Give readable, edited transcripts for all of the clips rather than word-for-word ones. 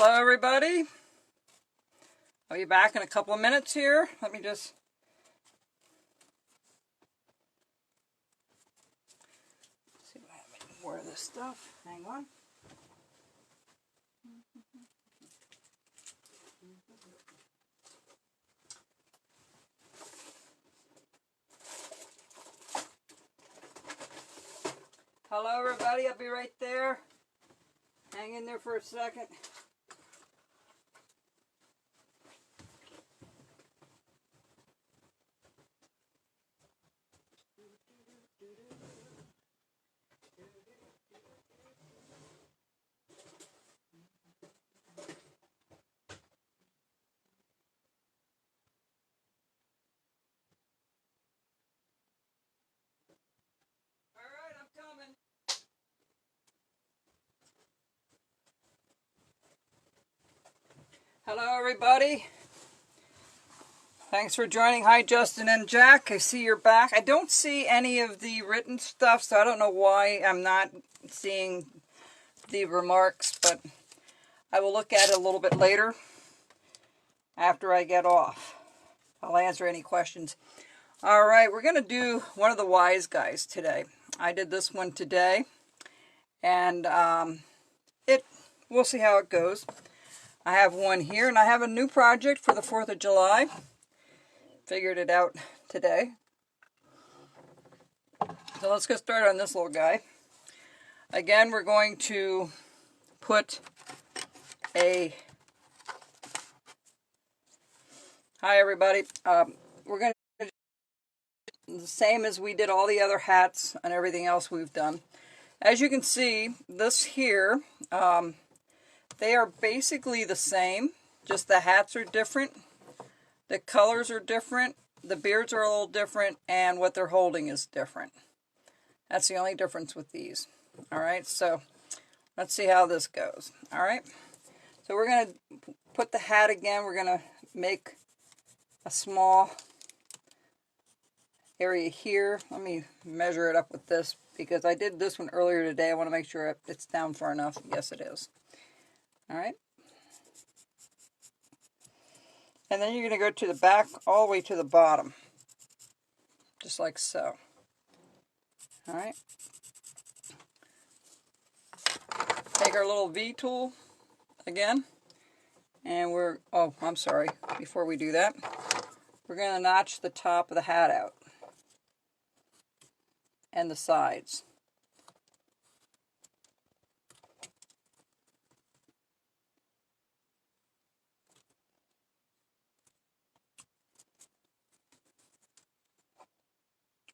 Hello everybody. I'll be back in a couple of minutes here. Let me just see if I have any more of this stuff. Hang on. Hello everybody, I'll be right there. Hang in there for a second. Alright, I'm coming. Hello everybody. Thanks for joining. Hi Justin and Jack. I see you're back. I don't see any of the written stuff, so I don't know why I'm not seeing the remarks, but I will look at it a little bit later after I get off. I'll answer any questions. Alright, we're going to do one of the wise guys today. I did this one today, and we'll see how it goes. I have one here, and I have a new project for the 4th of July. Figured it out today. So let's get started on this little guy. Again, we're going to put a... Hi everybody. We're going to do the same as we did all the other hats and everything else we've done. As you can see, this here, they are basically the same, just the hats are different, the colors are different, the beards are a little different, and what they're holding is different. That's the only difference with these. Alright, so let's see how this goes. Alright, so we're going to put the hat again. We're going to make a small area here. Let me measure it up with this because I did this one earlier today. I want to make sure it's down far enough. Yes, it is. Alright. And then you're going to go to the back all the way to the bottom. Just like so. Alright. Take our little V tool again. And I'm sorry. Before we do that, we're going to notch the top of the hat out. And the sides.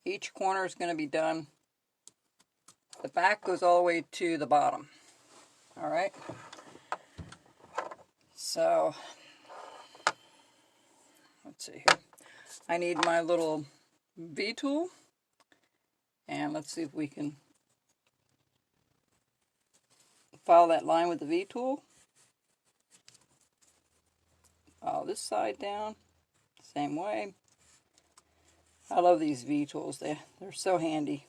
Each corner is going to be done. The back goes all the way to the bottom. Alright? So, let's see here. I need my little V tool. And let's see if we can follow that line with the V tool. Follow this side down. Same way. I love these V tools. They're so handy.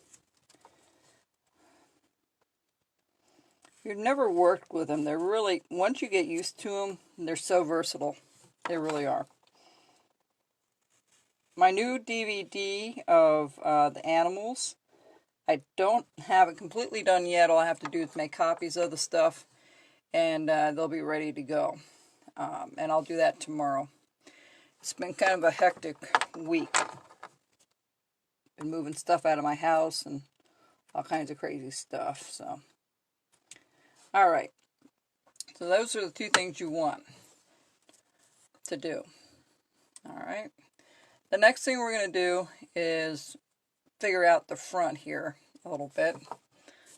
If you've never worked with them, they're really, once you get used to them, they're so versatile. They really are. My new DVD of the animals, I don't have it completely done yet. All I have to do is make copies of the stuff, and they'll be ready to go. And I'll do that tomorrow. It's been kind of a hectic week. Been moving stuff out of my house and all kinds of crazy stuff. So, all right. So those are the two things you want to do. All right. The next thing we're going to do is figure out the front here a little bit.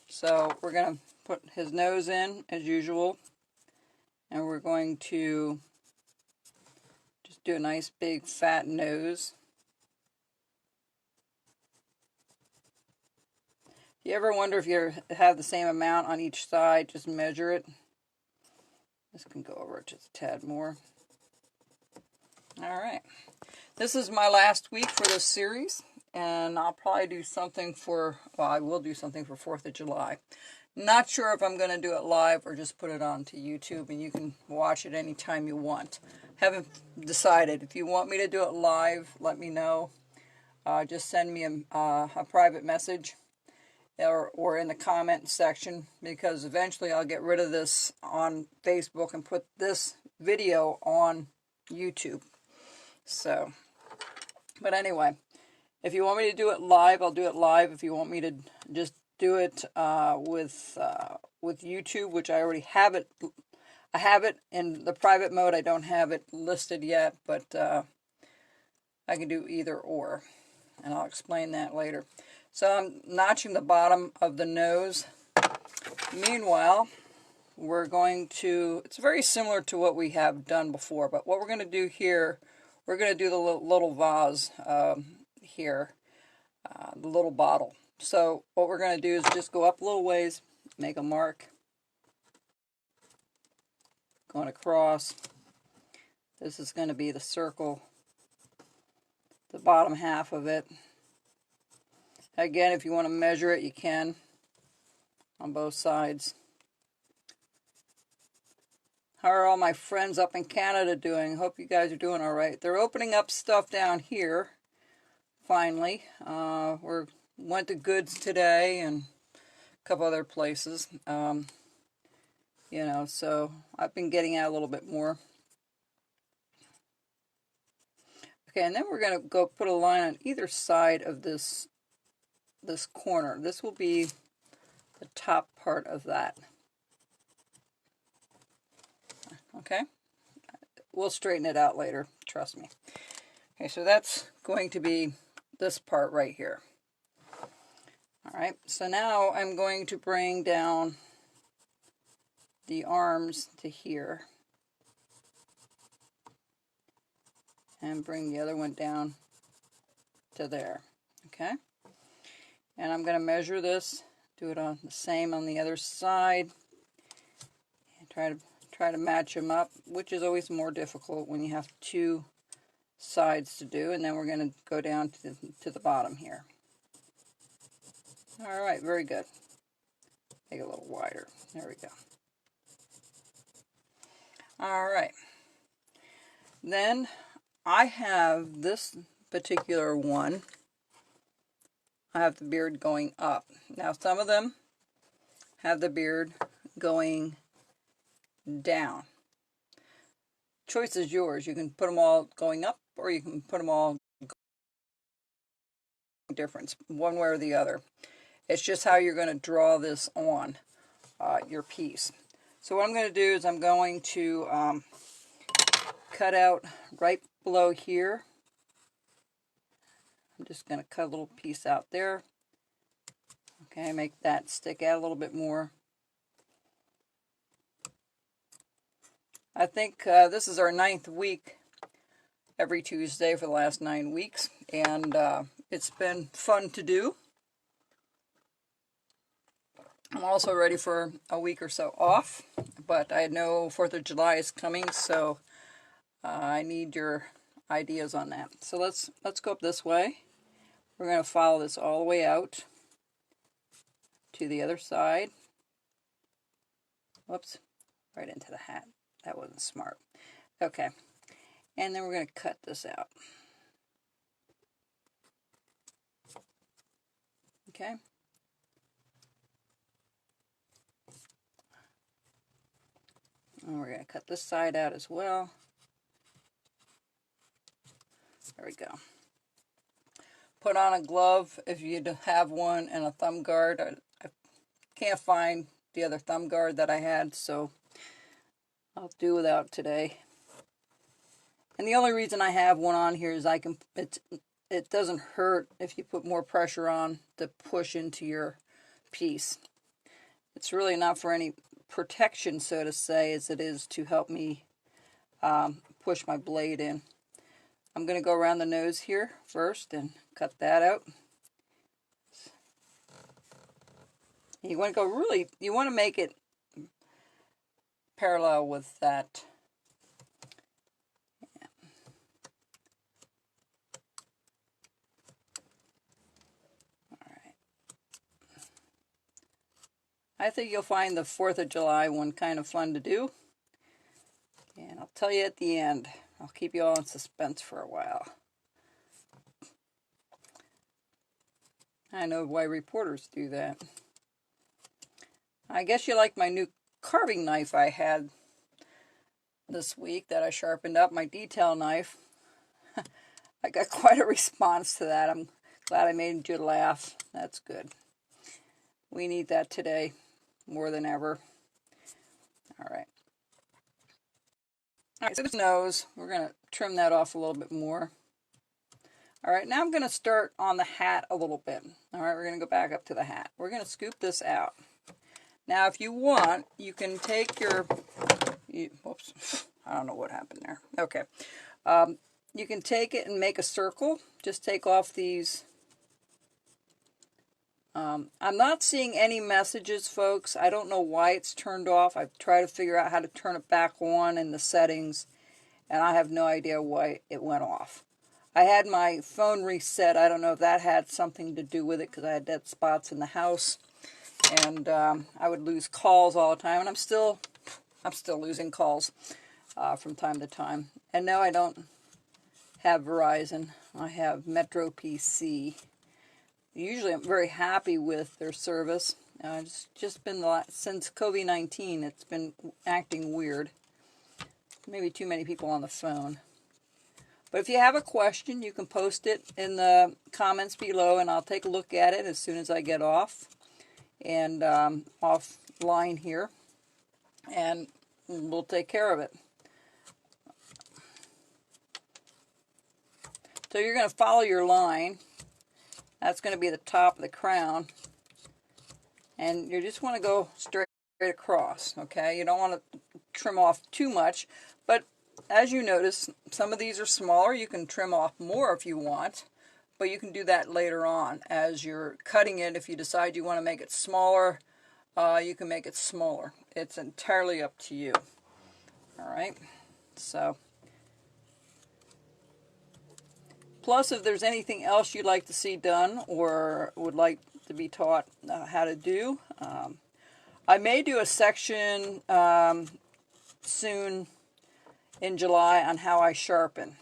So we're going to put his nose in as usual, and we're going to just do a nice big fat nose. If you ever wonder if you have the same amount on each side, just measure it. This can go over just a tad more. Alright. This is my last week for this series, and I'll probably do something for, well, I will do something for 4th of July. Not sure if I'm going to do it live or just put it onto YouTube and you can watch it anytime you want. Haven't decided. If you want me to do it live, let me know. Just send me a private message or in the comment section, because eventually I'll get rid of this on Facebook and put this video on YouTube. So, but anyway, if you want me to do it live, I'll do it live. If you want me to just do it with YouTube, which I already have it. I have it in the private mode. I don't have it listed yet, but I can do either or, and I'll explain that later. So I'm notching the bottom of the nose. Meanwhile, we're going to, it's very similar to what we have done before, but what we're going to do here, we're going to do the little vase here, the little bottle. So what we're going to do is just go up a little ways, make a mark, going across. This is going to be the circle, the bottom half of it. Again, if you want to measure it, you can on both sides. How are all my friends up in Canada doing? Hope you guys are doing all right. They're opening up stuff down here, finally. We went to Goods today and a couple other places. You know, so I've been getting out a little bit more. Okay, and then we're going to go put a line on either side of this corner. This will be the top part of that. Okay? We'll straighten it out later, trust me. Okay, so that's going to be this part right here. Alright, so now I'm going to bring down the arms to here. And bring the other one down to there. Okay? And I'm going to measure this, do it on the same on the other side, and try to match them up, which is always more difficult when you have two sides to do. And then we're going to go down to the bottom here. All right, very good. Make it a little wider. There we go. All right. Then I have this particular one. I have the beard going up. Now some of them have the beard going down. Choice is yours. You can put them all going up, or you can put them all different, one way or the other. It's just how you're going to draw this on your piece. So what I'm going to do is I'm going to cut out right below here. I'm just going to cut a little piece out there. Okay, make that stick out a little bit more. I think this is our 9th week every Tuesday for the last 9 weeks, and it's been fun to do. I'm also ready for a week or so off, but I know 4th of July is coming, so I need your ideas on that. So let's go up this way. We're going to follow this all the way out to the other side. Whoops, right into the hat. That wasn't smart. Okay, and then we're going to cut this out. Okay. And we're going to cut this side out as well. There we go. Put on a glove if you have one, and a thumb guard. I can't find the other thumb guard that I had, so I'll do without today. And the only reason I have one on here is it doesn't hurt if you put more pressure on to push into your piece. It's really not for any protection, so to say, as it is to help me push my blade in. I'm going to go around the nose here first and cut that out. You want to go really, you want to make it parallel with that. Yeah. All right. I think you'll find the 4th of July one kind of fun to do. And I'll tell you at the end. I'll keep you all in suspense for a while. I know why reporters do that. I guess you like my new carving knife I had this week that I sharpened up, my detail knife. I got quite a response to that. I'm glad I made you laugh. That's good. We need that today more than ever. All right. All right, so this nose, we're going to trim that off a little bit more. All right, now I'm going to start on the hat a little bit. All right, we're going to go back up to the hat. We're going to scoop this out. Now, if you want, you can take your... Whoops, I don't know what happened there. Okay. You can take it and make a circle. Just take off these. I'm not seeing any messages, folks. I don't know why it's turned off. I've tried to figure out how to turn it back on in the settings, and I have no idea why it went off. I had my phone reset. I don't know if that had something to do with it because I had dead spots in the house, and I would lose calls all the time, and I'm still losing calls from time to time. And no, I don't have Verizon. I have Metro PC. Usually I'm very happy with their service. It's just been since COVID-19, it's been acting weird. Maybe too many people on the phone. But if you have a question, you can post it in the comments below, and I'll take a look at it as soon as I get off and offline here, and we'll take care of it. So you're going to follow your line. That's going to be the top of the crown, and you just want to go straight across, okay? You don't want to trim off too much, but as you notice, some of these are smaller. You can trim off more if you want, but you can do that later on as you're cutting it. If you decide you want to make it smaller, you can make it smaller. It's entirely up to you. All right, so plus if there's anything else you'd like to see done or would like to be taught how to do, I may do a section soon in July on how I sharpen.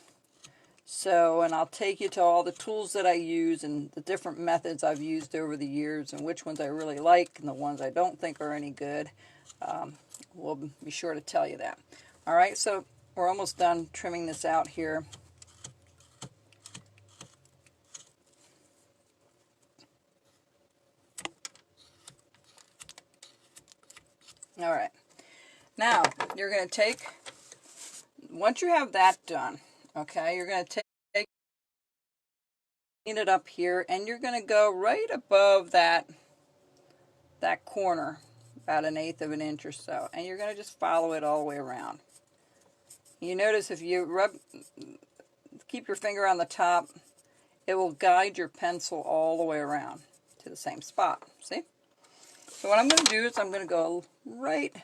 So, and I'll take you to all the tools that I use and the different methods I've used over the years and which ones I really like and the ones I don't think are any good. We'll be sure to tell you that. All right, so we're almost done trimming this out here. All right, now you're going to take, once you have that done, okay, you're going to take it up here, and you're going to go right above that corner, about 1/8 of an inch or so, and you're going to just follow it all the way around. You notice if you keep your finger on the top, it will guide your pencil all the way around to the same spot. See? So what I'm going to do is I'm going to go right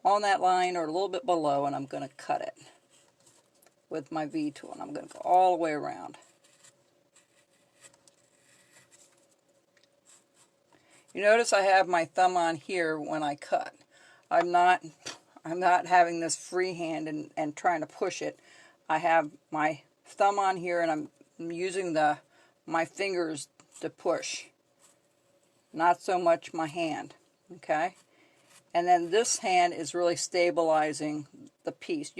on that line or a little bit below, and I'm going to cut it with my V tool, and I'm going to go all the way around. You notice I have my thumb on here when I cut. I'm not having this free hand and trying to push it. I have my thumb on here, and I'm using my fingers to push, not so much my hand, okay? And then this hand is really stabilizing the piece.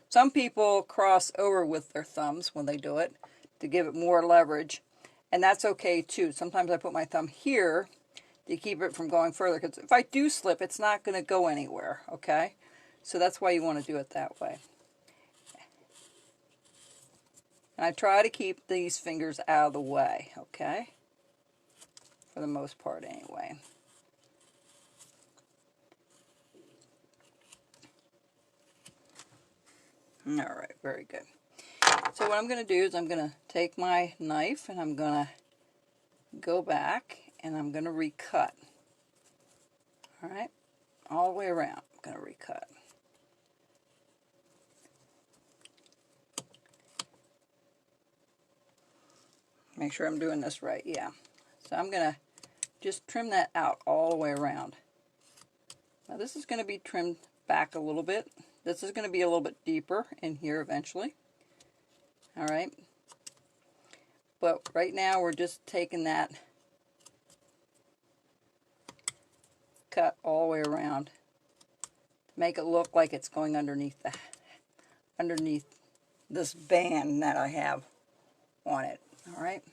Some people cross over with their thumbs when they do it to give it more leverage, and that's okay too. Sometimes I put my thumb here to keep it from going further, because if I do slip, it's not going to go anywhere, okay? So that's why you want to do it that way. And I try to keep these fingers out of the way, okay? For the most part, anyway. All right, very good. So what I'm going to do is I'm going to take my knife and I'm going to go back and I'm going to recut. All right, all the way around, I'm going to recut. Make sure I'm doing this right, yeah. So I'm going to just trim that out all the way around. Now this is going to be trimmed back a little bit. This is going to be a little bit deeper in here eventually. Alright. But right now we're just taking that cut all the way around to make it look like it's going underneath this band that I have on it. Alright.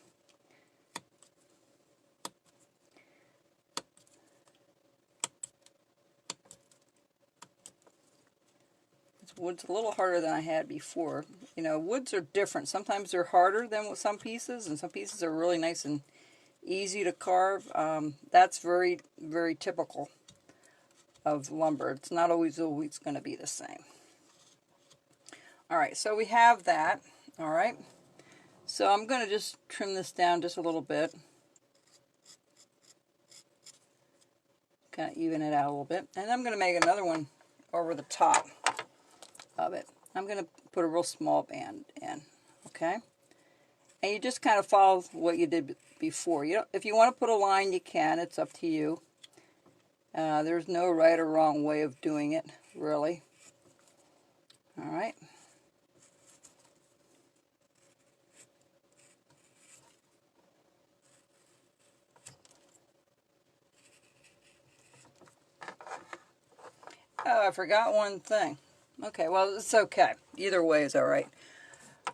Wood's a little harder than I had before. You know, woods are different. Sometimes they're harder than some pieces, and some pieces are really nice and easy to carve. That's very, very typical of lumber. It's not always going to be the same. Alright, so we have that. Alright, so I'm going to just trim this down just a little bit. Kind of even it out a little bit. And I'm going to make another one over the top of it. I'm going to put a real small band in, okay? And you just kind of follow what you did before. If you want to put a line, you can. It's up to you. There's no right or wrong way of doing it, really. All right. Oh, I forgot one thing. Okay, well, it's okay. Either way is all right.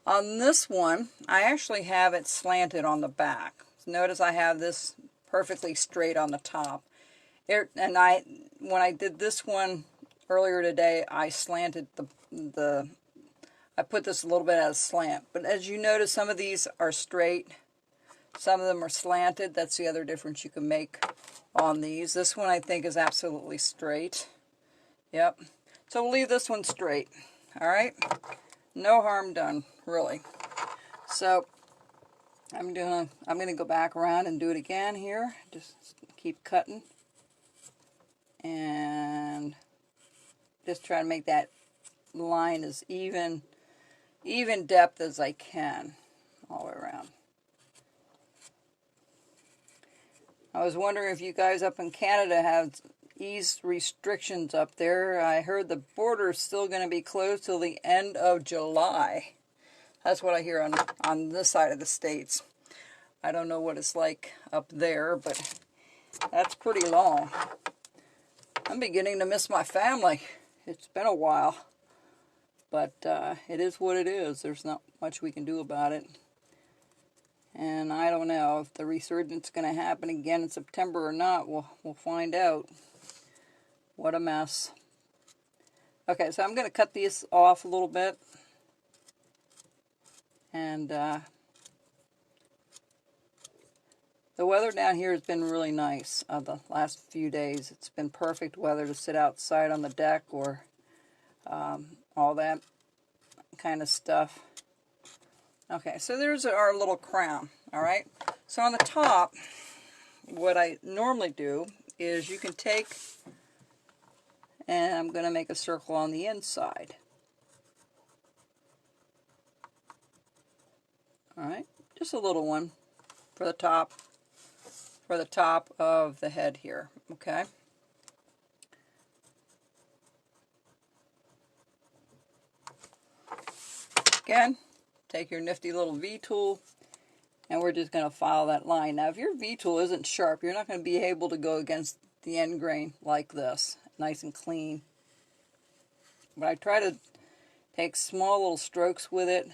On this one, I actually have it slanted on the back. Notice I have this perfectly straight on the top. When I did this one earlier today, I slanted I put this a little bit at a slant. But as you notice, some of these are straight. Some of them are slanted. That's the other difference you can make on these. This one I think is absolutely straight. Yep. So we'll leave this one straight. Alright? No harm done, really. So I'm going to go back around and do it again here. Just keep cutting. And just try to make that line as even depth as I can all the way around. I was wondering if you guys up in Canada have ease restrictions up there. I heard the border is still going to be closed till the end of July. That's what I hear on this side of the States. I don't know what it's like up there, but that's pretty long. I'm beginning to miss my family. It's been a while. But it is what it is. There's not much we can do about it. And I don't know if the resurgence is going to happen again in September or not. We'll find out. What a mess. Okay, so I'm going to cut these off a little bit. And the weather down here has been really nice the last few days. It's been perfect weather to sit outside on the deck or all that kind of stuff. Okay, so there's our little crown, alright? So on the top, what I normally do is you can take, and I'm going to make a circle on the inside. Alright, just a little one for the top of the head here, okay? Again, take your nifty little V-tool, and we're just going to follow that line. Now, if your V-tool isn't sharp, you're not going to be able to go against the end grain like this, nice and clean. But I try to take small little strokes with it,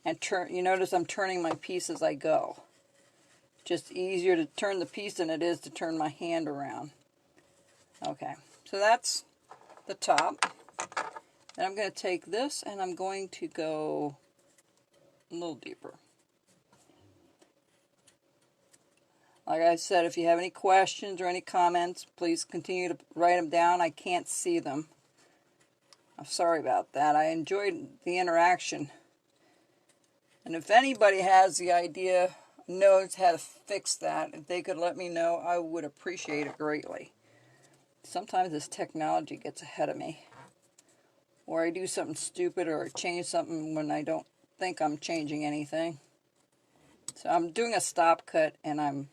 and turn. You notice I'm turning my piece as I go. Just easier to turn the piece than it is to turn my hand around. Okay, so that's the top. And I'm going to take this and I'm going to go a little deeper. Like I said, if you have any questions or any comments, please continue to write them down. I can't see them. I'm sorry about that. I enjoyed the interaction. And if anybody has the idea, knows how to fix that, if they could let me know, I would appreciate it greatly. Sometimes this technology gets ahead of me. Or I do something stupid or change something when I don't think I'm changing anything. So I'm doing a stop cut and I'm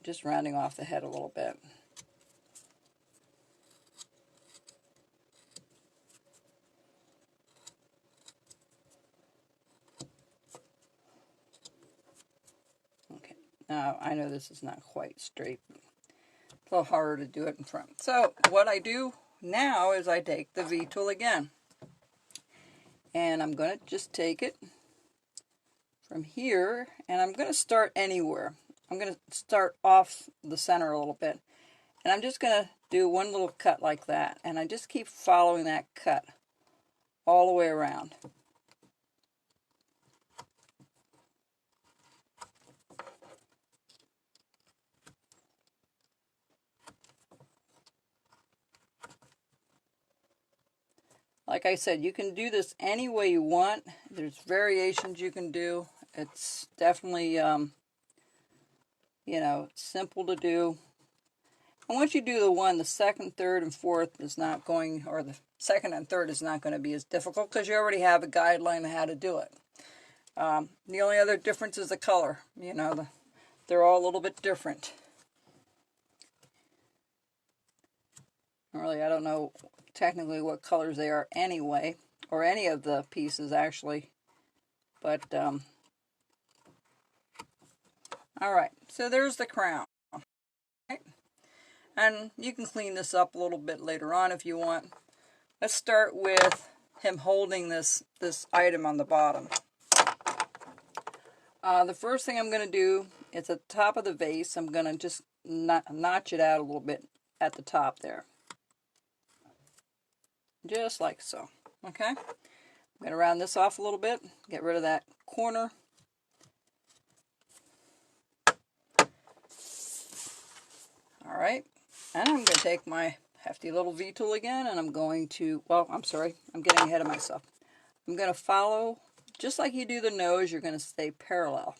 just rounding off the head a little bit. Okay, now I know this is not quite straight. It's a little harder to do it in front. So what I do now is I take the V tool again. And I'm going to just take it from here, and I'm going to start anywhere. I'm going to start off the center a little bit. And I'm just going to do one little cut like that. And I just keep following that cut all the way around. Like I said, you can do this any way you want. There's variations you can do. It's definitely, you know, simple to do. And once you do the one, the second, third, and fourth is not going, or the second and third is not going to be as difficult because you already have a guideline on how to do it. The only other difference is the color. You know, they're all a little bit different. Really, I don't know technically what colors they are anyway, or any of the pieces actually. But, alright, so there's the crown. Right? And you can clean this up a little bit later on if you want. Let's start with him holding this item on the bottom. The first thing I'm going to do is at the top of the vase, I'm going to just notch it out a little bit at the top there. Just like so. Okay? I'm going to round this off a little bit, get rid of that corner. Alright, and I'm going to take my hefty little V tool again, and I'm going to, well, I'm sorry, I'm getting ahead of myself. I'm going to follow, just like you do the nose, you're going to stay parallel,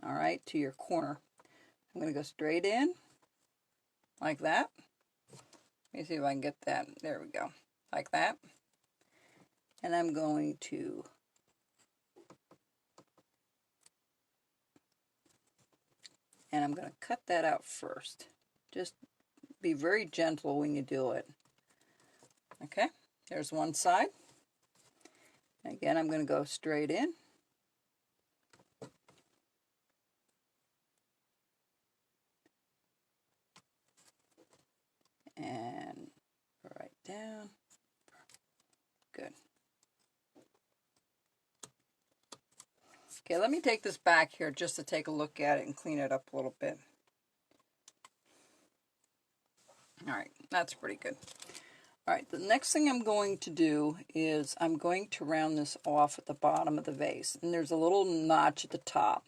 alright, to your corner. I'm going to go straight in, like that. Let me see if I can get that. There we go. Like that. And I'm going to cut that out first. Just be very gentle when you do it. Okay, there's one side. Again, I'm going to go straight in. And right down. Good. Okay, let me take this back here just to take a look at it and clean it up a little bit. Alright, that's pretty good. Alright, the next thing I'm going to do is I'm going to round this off at the bottom of the vase. And there's a little notch at the top.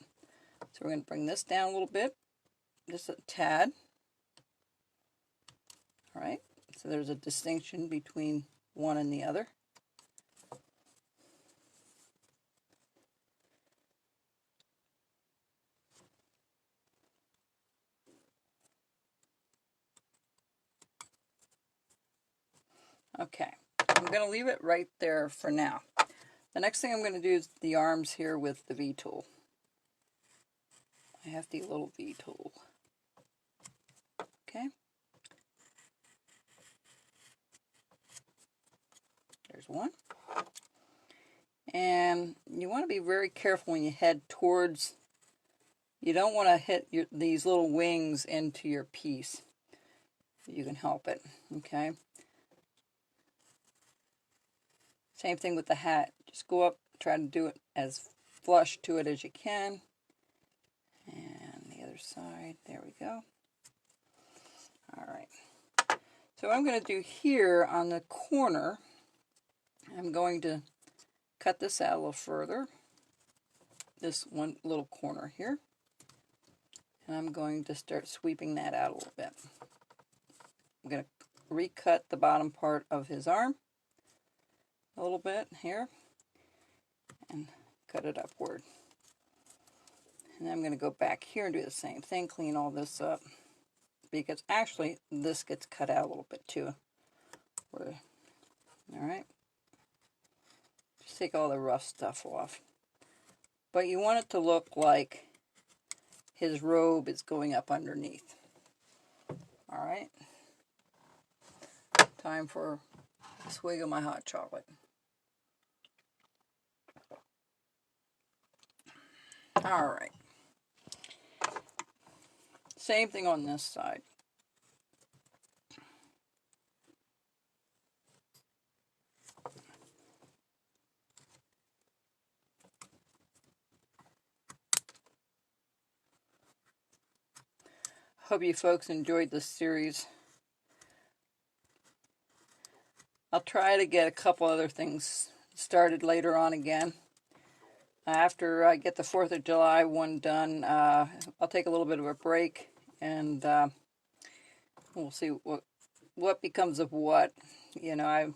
So we're going to bring this down a little bit, just a tad. Alright, so there's a distinction between one and the other. Okay, I'm going to leave it right there for now. The next thing I'm going to do is the arms here with the V tool. I have the little V tool. Okay. There's one. And you want to be very careful when you head towards, you don't want to hit these little wings into your piece. If you can help it. Okay. Same thing with the hat. Just go up, try to do it as flush to it as you can. And the other side, there we go. Alright. So what I'm going to do here on the corner, I'm going to cut this out a little further. This one little corner here. And I'm going to start sweeping that out a little bit. I'm going to recut the bottom part of his arm a little bit here and cut it upward. And I'm going to go back here and do the same thing, clean all this up, because actually this gets cut out a little bit too. Alright, just take all the rough stuff off. But you want it to look like his robe is going up underneath. All right. Time for a swig of my hot chocolate. All right. Same thing on this side. Hope you folks enjoyed this series. I'll try to get a couple other things started later on again. After I get the 4th of July one done, I'll take a little bit of a break, and we'll see what becomes of what. You know, I'm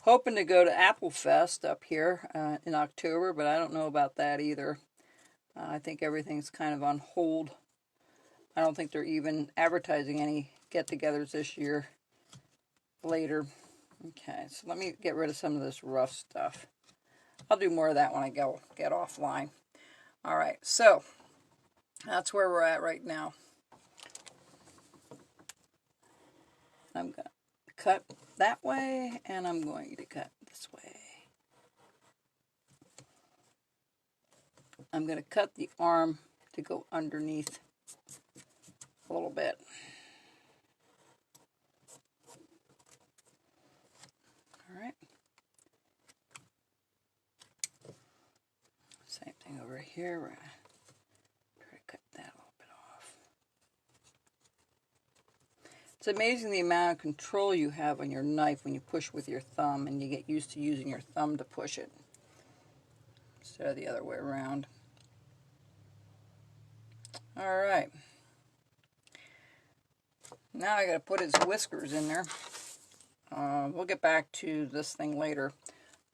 hoping to go to Apple Fest up here in October, but I don't know about that either. I think everything's kind of on hold. I don't think they're even advertising any get-togethers this year later. Okay, so let me get rid of some of this rough stuff. I'll do more of that when I get offline. All right, so that's where we're at right now. I'm going to cut that way, and I'm going to cut this way. I'm going to cut the arm to go underneath a little bit. All right. Same thing over here. We're going to try to cut that a little bit off. It's amazing the amount of control you have on your knife when you push with your thumb, and you get used to using your thumb to push it instead of the other way around. All right. Now I got to put his whiskers in there. We'll get back to this thing later,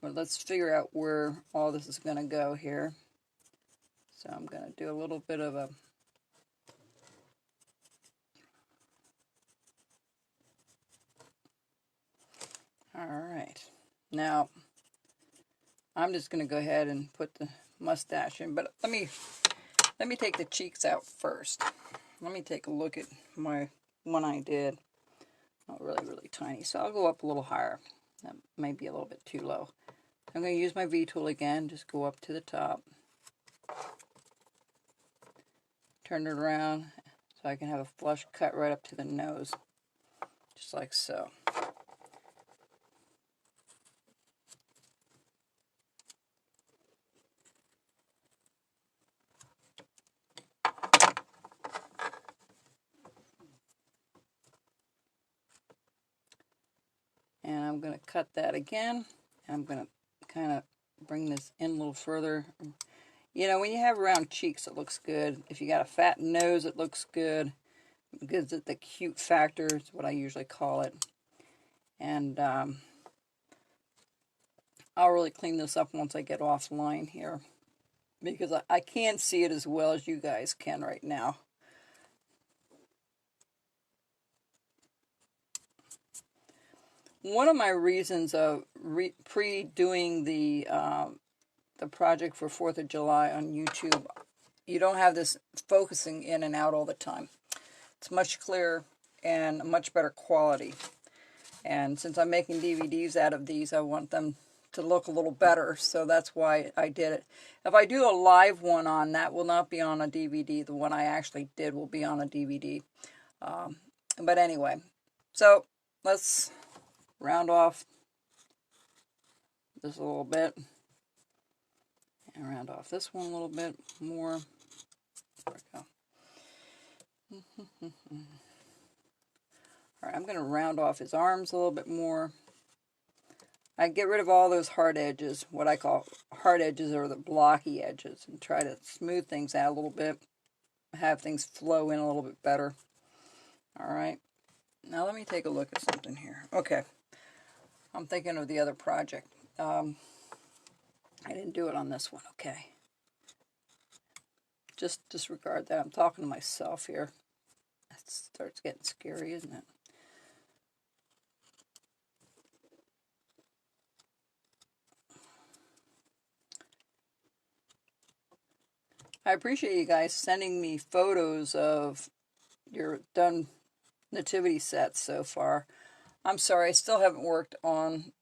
but let's figure out where all this is going to go here. So I'm going to do a little bit of a all right. Now I'm just going to go ahead and put the mustache in, but let me take the cheeks out first. Let me take a look at my one I did. Oh, really tiny. So I'll go up a little higher. That may be a little bit too low. I'm going to use my V tool again. Just go up to the top. Turn it around so I can have a flush cut right up to the nose. Just like so. And I'm going to cut that again. I'm going to kind of bring this in a little further. You know, when you have round cheeks, it looks good. If you got a fat nose, it looks good. It gives it the cute factor, is what I usually call it. And I'll really clean this up once I get offline here, because I can't see it as well as you guys can right now. One of my reasons of pre-doing the project for 4th of July on YouTube, you don't have this focusing in and out all the time. It's much clearer and much better quality. And since I'm making DVDs out of these, I want them to look a little better, so that's why I did it. If I do a live one on, that will not be on a DVD. The one I actually did will be on a DVD. But anyway, so let's round off this a little bit. And round off this one a little bit more. There we go. Alright, I'm going to round off his arms a little bit more. I get rid of all those hard edges. What I call hard edges are the blocky edges, and try to smooth things out a little bit. Have things flow in a little bit better. Alright, now let me take a look at something here. Okay, I'm thinking of the other project. I didn't do it on this one, okay. Just disregard that. I'm talking to myself here. It starts getting scary, isn't it? I appreciate you guys sending me photos of your done nativity sets so far. I'm sorry, I still haven't worked on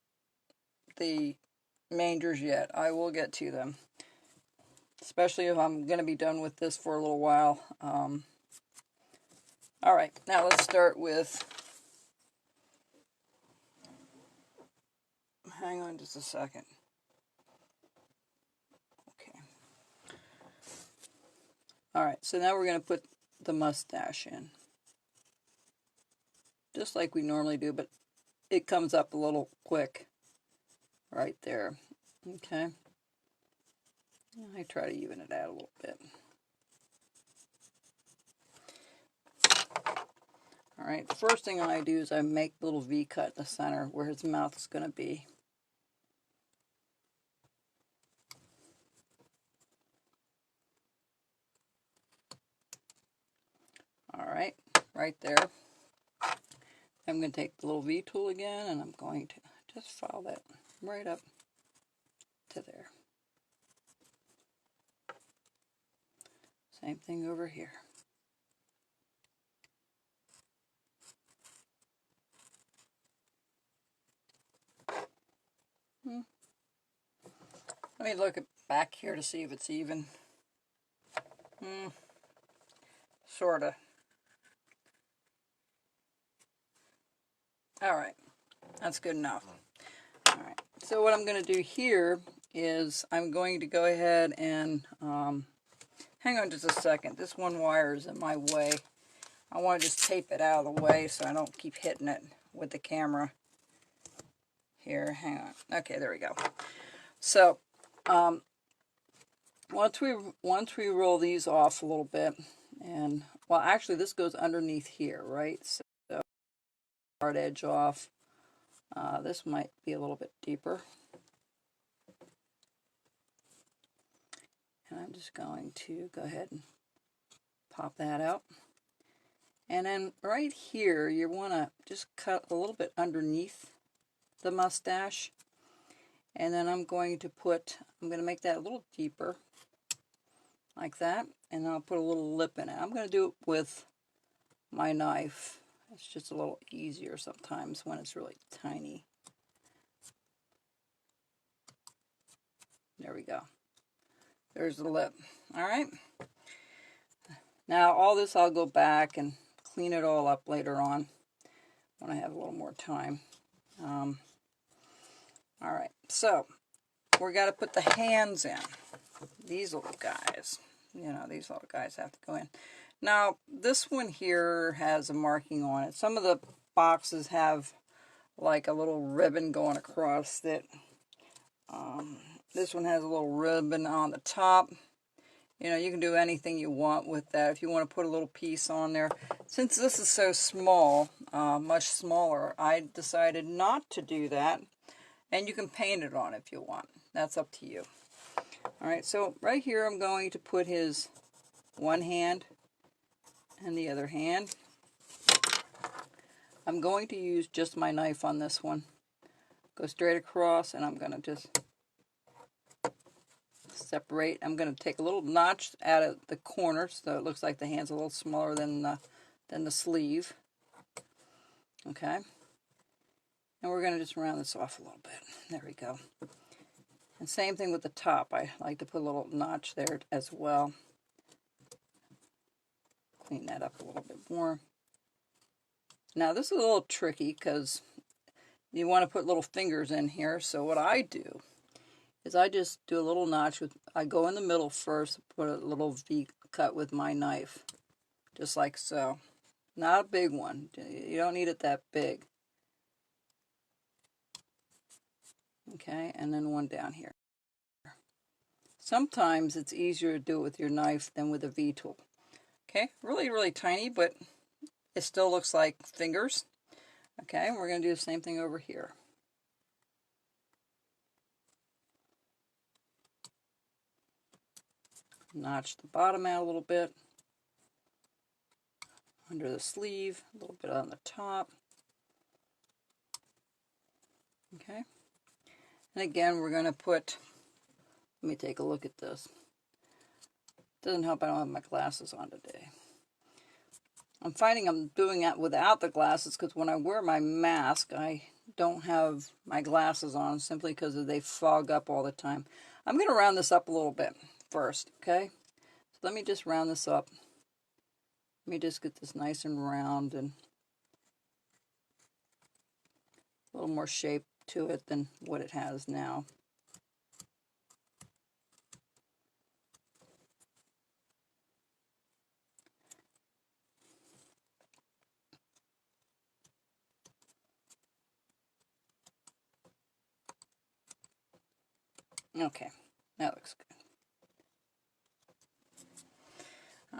the mangers yet. I will get to them, especially if I'm going to be done with this for a little while. All right, now let's start with, hang on just a second. Okay. All right, so now we're going to put the mustache in, just like we normally do, but it comes up a little quick right there. Okay. I try to even it out a little bit. All right, the first thing I do is I make a little V cut in the center where his mouth is going to be. All right there. I'm going to take the little V tool again, and I'm going to just file that right up to there. Same thing over here. Let me look back here to see if it's even. Sorta. All right, that's good enough. All right, so what I'm going to do here is I'm going to go ahead and, hang on just a second. This one wire is in my way. I want to just tape it out of the way so I don't keep hitting it with the camera. Here, hang on. Okay, there we go. So, once we roll these off a little bit, and, well, actually this goes underneath here, right? So, hard edge off. This might be a little bit deeper. And I'm just going to go ahead and pop that out. And then right here, you want to just cut a little bit underneath the mustache. And then I'm going to make that a little deeper, like that. And then I'll put a little lip in it. I'm going to do it with my knife. It's just a little easier sometimes when it's really tiny. There we go. There's the lip. All right. Now all this I'll go back and clean it all up later on when I have a little more time. All right. So we're got to put the hands in. These little guys. You know, these little guys have to go in. Now, this one here has a marking on it. Some of the boxes have like a little ribbon going across it. This one has a little ribbon on the top. You know, you can do anything you want with that. If you want to put a little piece on there. Since this is so small, much smaller, I decided not to do that. And you can paint it on if you want. That's up to you. All right, so right here I'm going to put his one hand and the other hand. I'm going to use just my knife on this one. Go straight across, and I'm going to just separate. I'm going to take a little notch out of the corner so it looks like the hand's a little smaller than the sleeve. Okay. And we're going to just round this off a little bit. There we go. And same thing with the top. I like to put a little notch there as well. Clean that up a little bit more. Now this is a little tricky because you want to put little fingers in here. So what I do is I just do a little notch. I go in the middle first, put a little V cut with my knife. Just like so. Not a big one. You don't need it that big. Okay, and then one down here. Sometimes it's easier to do it with your knife than with a V tool. Okay, really, really tiny, but it still looks like fingers. Okay, we're going to do the same thing over here. Notch the bottom out a little bit. Under the sleeve, a little bit on the top. Okay. And again, we're going to put, let me take a look at this. Doesn't help I don't have my glasses on today. I'm finding I'm doing that without the glasses because when I wear my mask, I don't have my glasses on simply because they fog up all the time. I'm going to round this up a little bit first, okay? So let me just round this up. Let me just get this nice and round and a little more shape to it than what it has now. Okay, that looks good.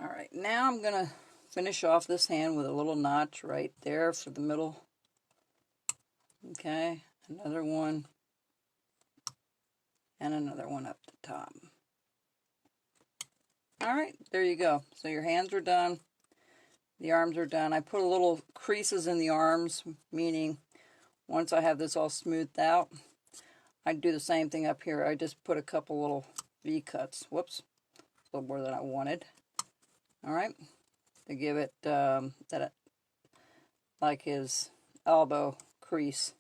All right, now I'm going to finish off this hand with a little notch right there for the middle. Okay, another one, and another one up the top. All right, there you go. So your hands are done. The arms are done. I put a little creases in the arms, meaning once I have this all smoothed out, I do the same thing up here. I just put a couple little V-cuts. Whoops, a little more than I wanted. All right, to give it like his elbow crease.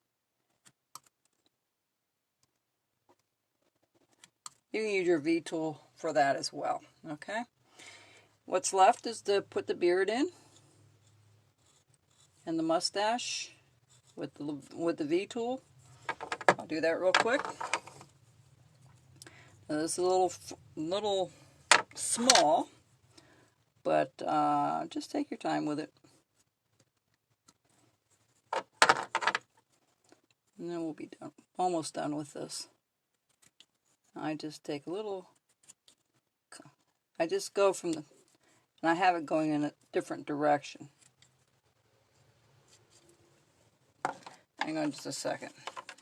You can use your V-tool for that as well, okay? What's left is to put the beard in and the mustache with the V-tool. I'll do that real quick. Now, this is a little small, but just take your time with it. And then we'll be done, almost done with this. I just take a little, I just go from the, and I have it going in a different direction. Hang on just a second.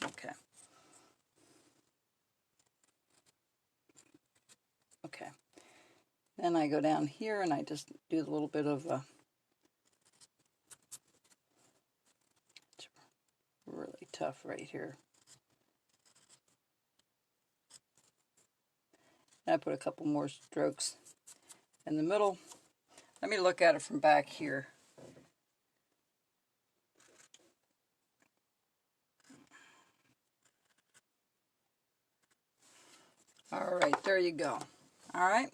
Okay. Okay. Then I go down here and I just do a little bit of a, it's really tough right here. And I put a couple more strokes in the middle. Let me look at it from back here. All right, there you go. All right,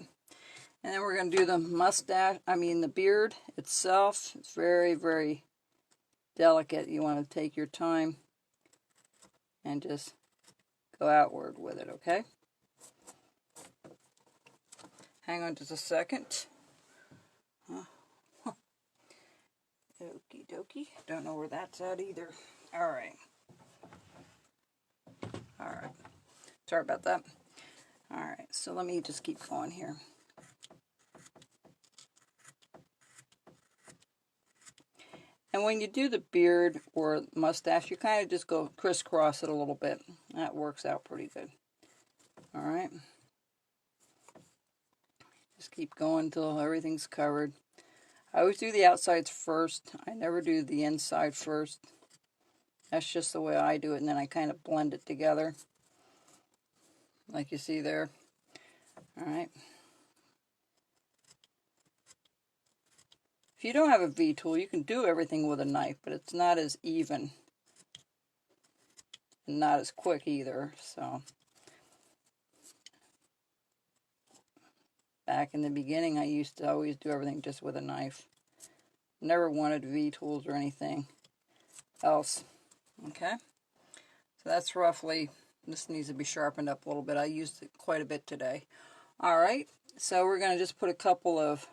and then we're going to do the mustache, the beard itself. It's very, very delicate. You want to take your time and just go outward with it, okay? Hang on just a second. Okie dokie. Don't know where that's at either. All right. All right. Sorry about that. All right, so let me just keep going here. And when you do the beard or mustache, you kind of just go crisscross it a little bit. That works out pretty good. All right. Just keep going until everything's covered. I always do the outsides first. I never do the inside first. That's just the way I do it, and then I kind of blend it together, like you see there. All right. If you don't have a V-tool, you can do everything with a knife, but it's not as even and not as quick either. So back in the beginning, I used to always do everything just with a knife. Never wanted V-tools or anything else. Okay, so that's roughly, this needs to be sharpened up a little bit. I used it quite a bit today. All right, so we're going to just put a couple of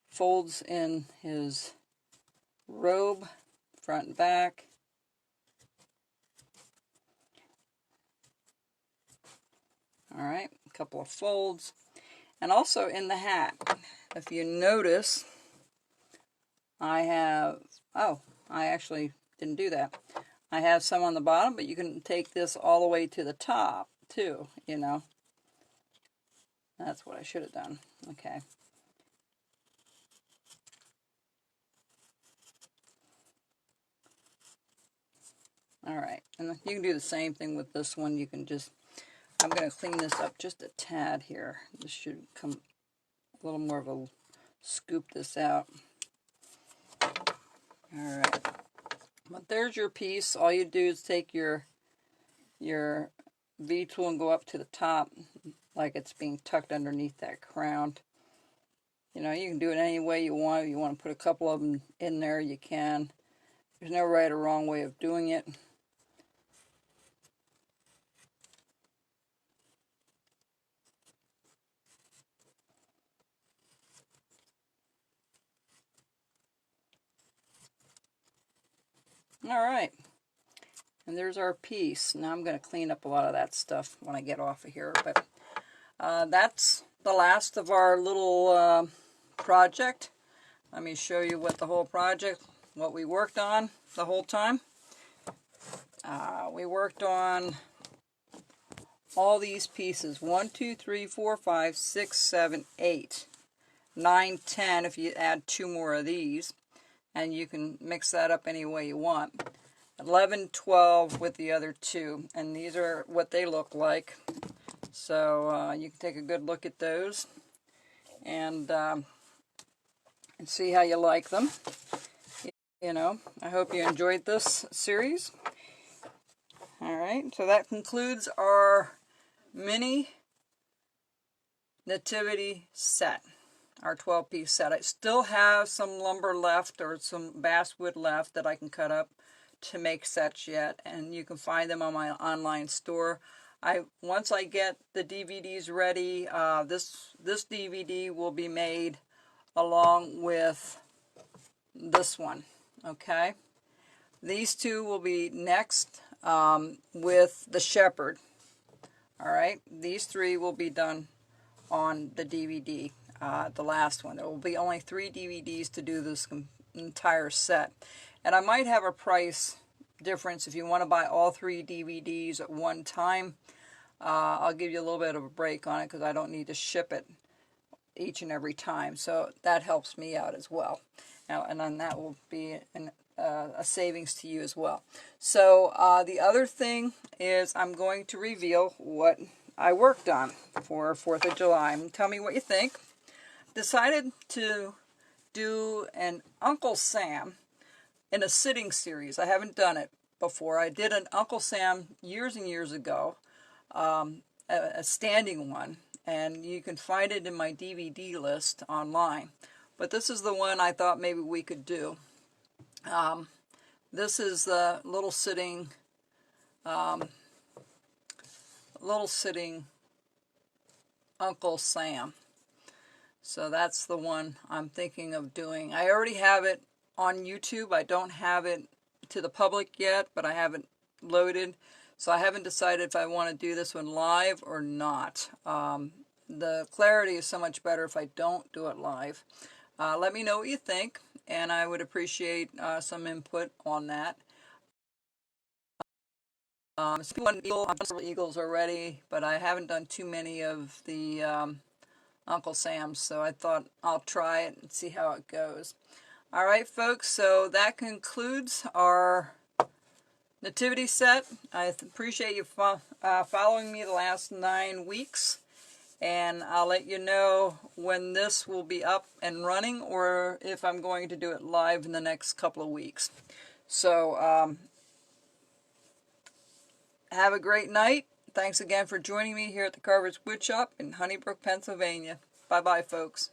folds in his robe, front and back. All right, a couple of folds. And also in the hat, if you notice, I have, I actually didn't do that. I have some on the bottom, but you can take this all the way to the top too, you know. That's what I should have done. Okay. All right, and you can do the same thing with this one. You can just, I'm going to clean this up just a tad here. This should come a little more of a, scoop this out. Alright. But there's your piece. All you do is take your V tool and go up to the top like it's being tucked underneath that crown. You know, you can do it any way you want. If you want to put a couple of them in there, you can. There's no right or wrong way of doing it. Alright. And there's our piece. Now I'm going to clean up a lot of that stuff when I get off of here. But that's the last of our little project. Let me show you what the whole project, what we worked on the whole time. We worked on all these pieces. 1, 2, 3, 4, 5, 6, 7, 8, 9, 10 if you add 2 more of these. And you can mix that up any way you want. 11, 12 with the other 2. And these are what they look like. So you can take a good look at those. And see how you like them. You know, I hope you enjoyed this series. Alright, so that concludes our mini Nativity set, our 12-piece set. I still have some lumber left or some basswood left that I can cut up to make sets yet, and you can find them on my online store. Once I get the DVDs ready, this DVD will be made along with this one, okay? These 2 will be next with the shepherd. Alright, these 3 will be done on the DVD, the last one. There will be only 3 DVDs to do this entire set. And I might have a price difference if you want to buy all 3 DVDs at one time. I'll give you a little bit of a break on it because I don't need to ship it each and every time. So that helps me out as well. And then that will be a savings to you as well. So the other thing is I'm going to reveal what I worked on for 4th of July. Tell me what you think. Decided to do an Uncle Sam in a sitting series. I haven't done it before. I did an Uncle Sam years and years ago, a standing one, and you can find it in my DVD list online. But this is the one I thought maybe we could do. This is the little sitting Uncle Sam. So that's the one I'm thinking of doing. I already have it on YouTube. I don't have it to the public yet, but I haven't loaded. So I haven't decided if I want to do this one live or not. The clarity is so much better if I don't do it live. Let me know what you think, and I would appreciate some input on that. I've done several eagles already, but I haven't done too many of the Uncle Sam's, so I thought I'll try it and see how it goes. Alright folks, so that concludes our nativity set. I appreciate you following me the last 9 weeks, and I'll let you know when this will be up and running or if I'm going to do it live in the next couple of weeks. So have a great night. Thanks again for joining me here at the Carver's Wood Shop in Honeybrook, Pennsylvania. Bye-bye, folks.